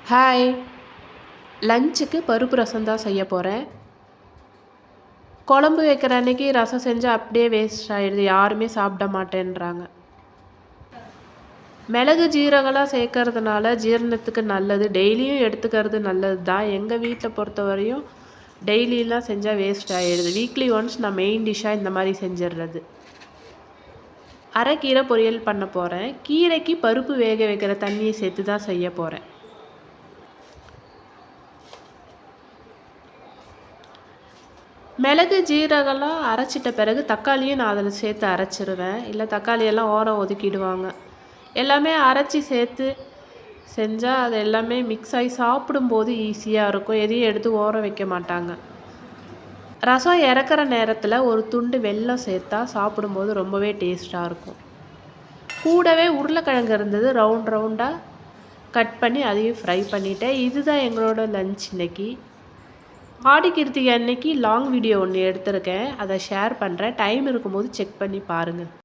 Hi! லஞ்சுக்கு பருப்பு ரசம் தான் செய்ய போறேன். குழம்பு வைக்கிற அன்னைக்கு ரசம் செஞ்சா அப்படியே வேஸ்ட் ஆயிடுது. யாருமே சாப்பிட மாட்டேன்றாங்க. மிளகு, ஜீரகம்லாம் சேர்க்கறதுனால ஜீரணத்துக்கு நல்லது. டெய்லியும் எடுத்துக்கிறது நல்லது தான். எங்க வீட்ல பொறுத்தவரையும் டெய்லிலாம் செஞ்சா வேஸ்ட் ஆயிடுது. வீக்லி ஒன்ஸ் நான் மெயின் டிஷ்ஷா இந்த மாரி செஞ்சிடுறது. அரைக்கீரை பொரியல் பண்ண போறேன். கீரைக்கு பருப்பு வேக வைக்கிற தண்ணியை சேர்த்து தான் செய்ய போறேன். மிளகு, ஜீரகம்லாம் அரைச்சிட்ட பிறகு தக்காளியும் நான் அதில் சேர்த்து அரைச்சிருவேன். இல்லை தக்காளியெல்லாம் ஓரம் ஒதுக்கிடுவாங்க. எல்லாமே அரைச்சி சேர்த்து செஞ்சால் அது எல்லாமே மிக்ஸ் ஆகி சாப்பிடும்போது ஈஸியாக இருக்கும். எதையும் எடுத்து ஓரம் வைக்க மாட்டாங்க. ரசம் இறக்குற நேரத்தில் ஒரு துண்டு வெல்லம் சேர்த்தா சாப்பிடும்போது ரொம்பவே டேஸ்ட்டாக இருக்கும். கூடவே உருளைக்கிழங்கு இருந்தது, ரவுண்ட் ரவுண்டாக கட் பண்ணி அதையும் ஃப்ரை பண்ணிட்டேன். இதுதான் எங்களோட லஞ்ச் இன்னைக்கு. ஆடி கிருத்திகை அன்னைக்கு லாங் வீடியோ ஒன்று எடுத்திருக்கேன். அதை ஷேர் பண்ணுறேன். டைம் இருக்கும்போது செக் பண்ணி பாருங்கள்.